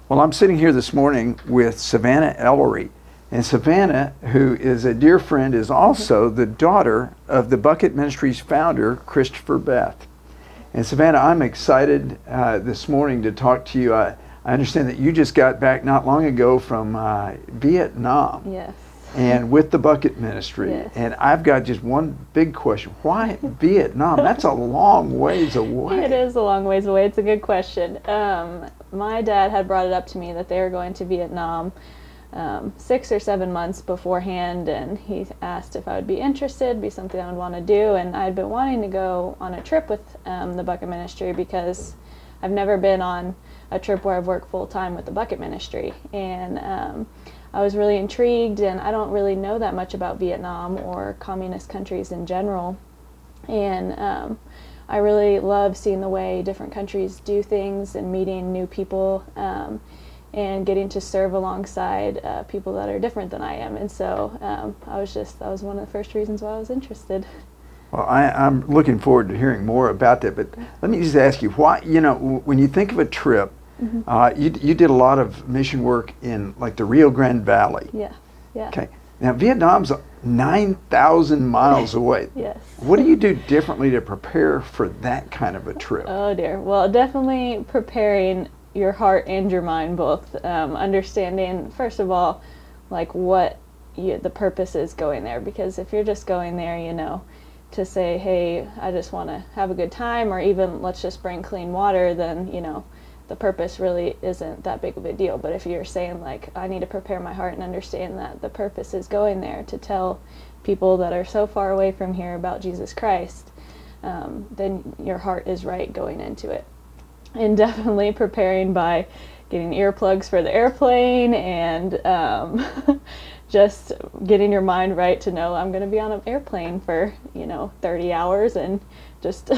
Well, I'm sitting here this morning with Savannah Elery. And Savannah, who is a dear friend, is also the daughter of the Bucket Ministries founder, Christopher Beth. And Savannah, I'm excited this morning to talk to you. I understand that you just got back not long ago from Vietnam. Yes. And with the Bucket Ministry. Yes. And I've got just one big question. Why Vietnam? That's a long ways away. It is a long ways away. It's a good question. My dad had brought it up to me that they were going to Vietnam 6 or 7 months beforehand, and he asked if I would be interested, be something I would want to do. And I had been wanting to go on a trip with the Bucket Ministry because I've never been on a trip where I've worked full-time with the Bucket Ministry. And I was really intrigued, and I don't really know that much about Vietnam or communist countries in general. And I really love seeing the way different countries do things and meeting new people and getting to serve alongside people that are different than I am. And so that was one of the first reasons why I was interested. Well, I'm looking forward to hearing more about that, but let me just ask you, why, when you think of a trip, you did a lot of mission work in like the Rio Grande Valley. Yeah. Okay. Now, Vietnam's 9,000 miles away. Yes. What do you do differently to prepare for that kind of a trip? Oh dear. Well, definitely preparing your heart and your mind both. Understanding, first of all, like what the purpose is going there. Because if you're just going there, to say, hey, I just want to have a good time, or even let's just bring clean water, then, the purpose really isn't that big of a deal. But if you're saying, like, I need to prepare my heart and understand that the purpose is going there to tell people that are so far away from here about Jesus Christ, then your heart is right going into it. And definitely preparing by getting earplugs for the airplane and just getting your mind right to know I'm going to be on an airplane for, 30 hours and just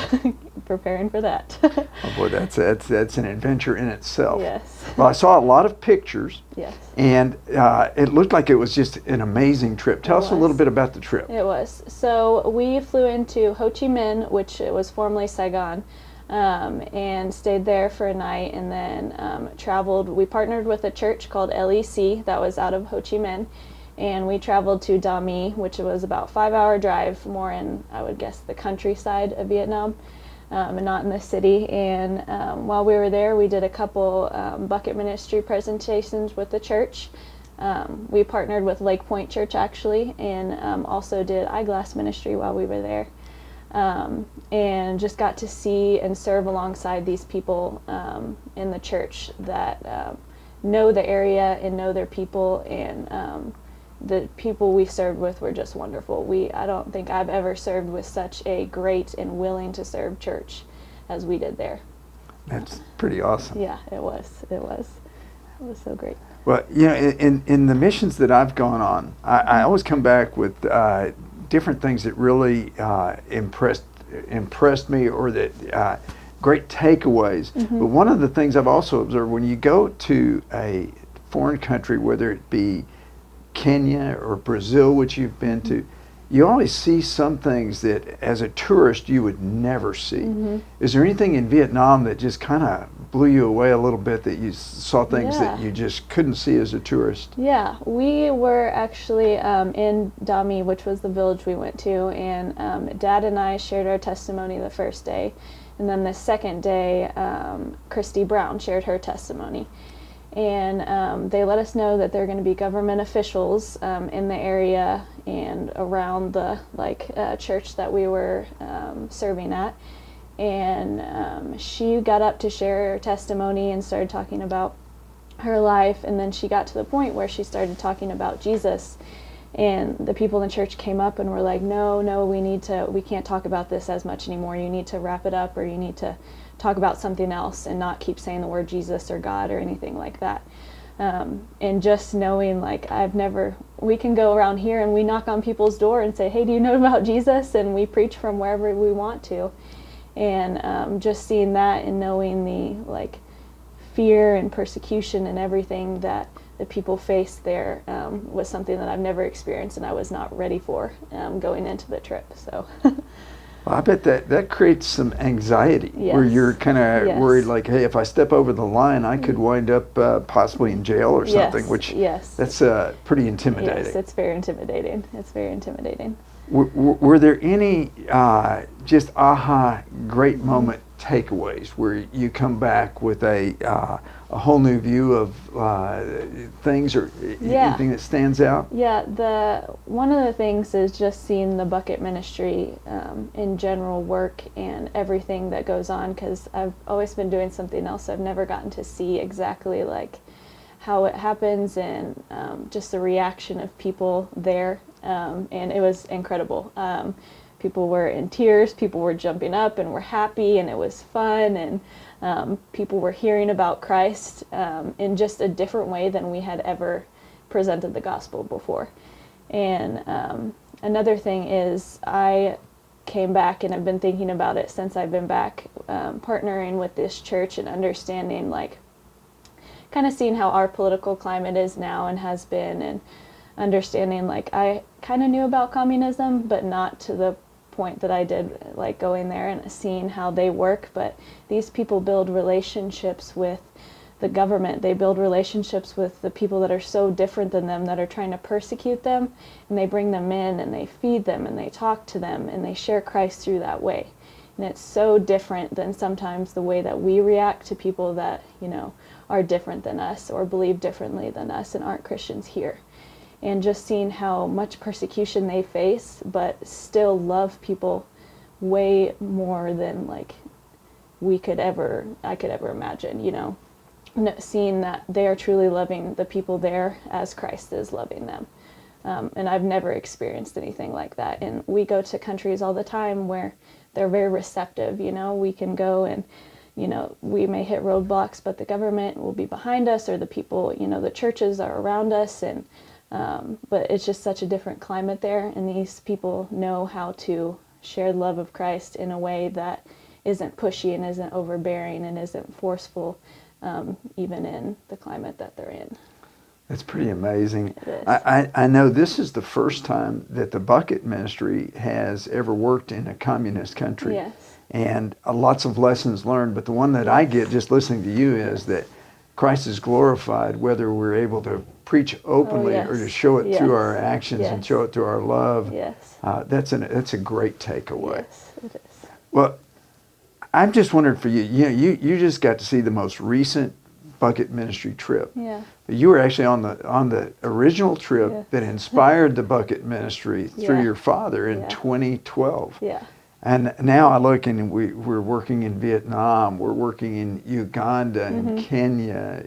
preparing for that. Oh boy, that's an adventure in itself. Yes. Well, I saw a lot of pictures. Yes. And it looked like it was just an amazing trip. Tell us a little bit about the trip. It was. So we flew into Ho Chi Minh, which it was formerly Saigon, and stayed there for a night, and then traveled. We partnered with a church called LEC that was out of Ho Chi Minh, and we traveled to Da Mi, which was about a 5-hour drive, more in, I would guess, the countryside of Vietnam, and not in the city. And while we were there, we did a couple Bucket Ministry presentations with the church. We partnered with Lake Point Church, actually, and also did eyeglass ministry while we were there. And just got to see and serve alongside these people in the church that know the area and know their people, and the people we served with were just wonderful. I don't think I've ever served with such a great and willing to serve church as we did there. That's pretty awesome. Yeah, it was. It was so great. Well, in the missions that I've gone on, I always come back with different things that really impressed me, or that great takeaways. But one of the things I've also observed, when you go to a foreign country, whether it be Kenya or Brazil, which you've been to, you always see some things that as a tourist you would never see. Is there anything in Vietnam that just kind of blew you away a little bit, that you saw things that you just couldn't see as a tourist? Yeah, we were actually in Da Mi, which was the village we went to, and Dad and I shared our testimony the first day, and then the second day Christy Brown shared her testimony. And they let us know that there are going to be government officials in the area and around the church that we were serving at. And she got up to share her testimony and started talking about her life. And then she got to the point where she started talking about Jesus. And the people in the church came up and were like, no, we can't talk about this as much anymore. You need to wrap it up, or you need to talk about something else and not keep saying the word Jesus or God or anything like that. And just knowing, we can go around here and we knock on people's door and say, hey, do you know about Jesus? And we preach from wherever we want to. And just seeing that and knowing the fear and persecution and everything that the people faced there was something that I've never experienced, and I was not ready for going into the trip. So Well, I bet that creates some anxiety where Yes. you're kind of Yes. worried, like, hey, if I step over the line, I could wind up possibly in jail or something, Yes, which yes. that's pretty intimidating. Yes, it's very intimidating. It's very intimidating. Were there any just aha great moment takeaways where you come back with a whole new view of things, or anything that stands out? Yeah, one of the things is just seeing the bucket ministry in general work and everything that goes on, because I've always been doing something else. I've never gotten to see exactly like how it happens, and just the reaction of people there, and it was incredible. People were in tears, people were jumping up and were happy, and it was fun, and people were hearing about Christ in just a different way than we had ever presented the gospel before. And another thing is, I came back, and I've been thinking about it since I've been back, partnering with this church and understanding, like, kind of seeing how our political climate is now and has been, and understanding, like, I kind of knew about communism, but not to the point that I did, like, going there and seeing how they work. But these people build relationships with the government. They build relationships with the people that are so different than them, that are trying to persecute them, and they bring them in, and they feed them, and they talk to them, and they share Christ through that way. And it's so different than sometimes the way that we react to people that, are different than us or believe differently than us and aren't Christians here. And just seeing how much persecution they face, but still love people way more than, like, I could ever imagine, seeing that they are truly loving the people there as Christ is loving them. And I've never experienced anything like that. And we go to countries all the time where they're very receptive. We can go and, we may hit roadblocks, but the government will be behind us, or the people, the churches are around us. And but it's just such a different climate there. And these people know how to share the love of Christ in a way that isn't pushy and isn't overbearing and isn't forceful, even in the climate that they're in. That's pretty amazing. It is. I know this is the first time that the Bucket Ministry has ever worked in a communist country. Yes. And lots of lessons learned, but the one that I get just listening to you is that Christ is glorified whether we're able to preach openly or to show it through our actions and show it through our love. Yes. That's a great takeaway. Yes, it is. Well, I'm just wondering for you, you just got to see the most recent Bucket Ministry trip. Yeah. You were actually on the original trip that inspired the Bucket Ministry through your father in 2012. Yeah. And now I look, and we're working in Vietnam, we're working in Uganda and Kenya,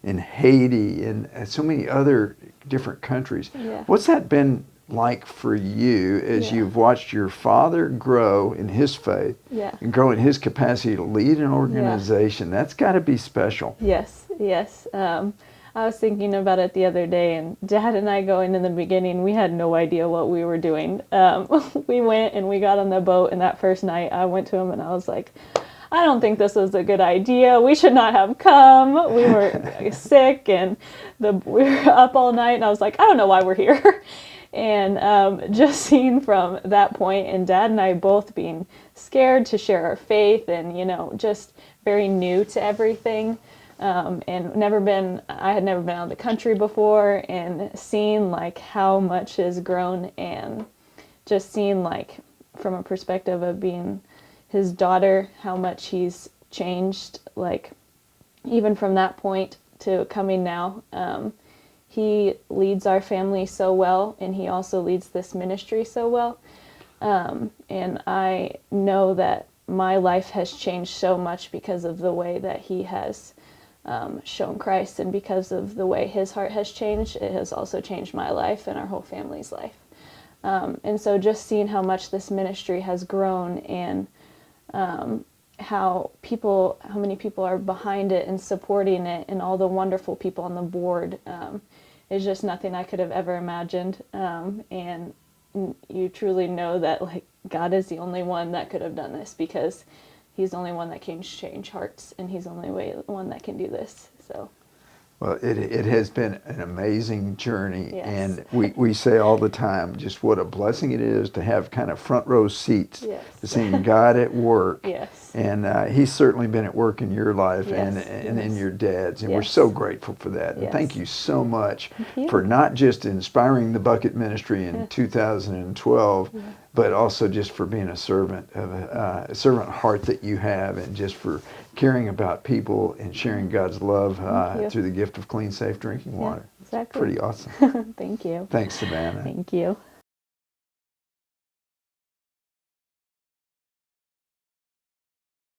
in Haiti, and so many other different countries. Yeah. What's that been like for you as you've watched your father grow in his faith and grow in his capacity to lead an organization? That's got to be special. Yes, yes. I was thinking about it the other day, and Dad and I, going in the beginning, we had no idea what we were doing. We went and we got on the boat, and that first night I went to him and I was like, I don't think this was a good idea. We should not have come. We were sick, and we were up all night, and I was like, I don't know why we're here. And just seeing from that point, and Dad and I both being scared to share our faith, and just very new to everything, and I had never been out of the country before, and seeing like how much has grown, and just seeing like from a perspective of being his daughter, how much he's changed, like even from that point to coming now. He leads our family so well, and he also leads this ministry so well. And I know that my life has changed so much because of the way that he has shown Christ, and because of the way his heart has changed, it has also changed my life and our whole family's life. And so just seeing how much this ministry has grown, and how many people are behind it and supporting it, and all the wonderful people on the board, is just nothing I could have ever imagined. And you truly know that like God is the only one that could have done this, because he's the only one that can change hearts, and he's the only one that can do this. So Well, it has been an amazing journey, Yes. and we say all the time just what a blessing it is to have kind of front row seats Yes. to seeing God at work. Yes. And He's certainly been at work in your life and Yes, in yes. your dad's, and we're Yes. so grateful for that. And Yes. thank you so much Thank you. for not just inspiring the Bucket Ministry in 2012, but also just for being a servant of a servant heart that you have, and just for caring about people and sharing God's love Thank you. through the gift of clean, safe drinking water. Exactly. Pretty awesome. Thank you. Thanks, Savannah. Thank you.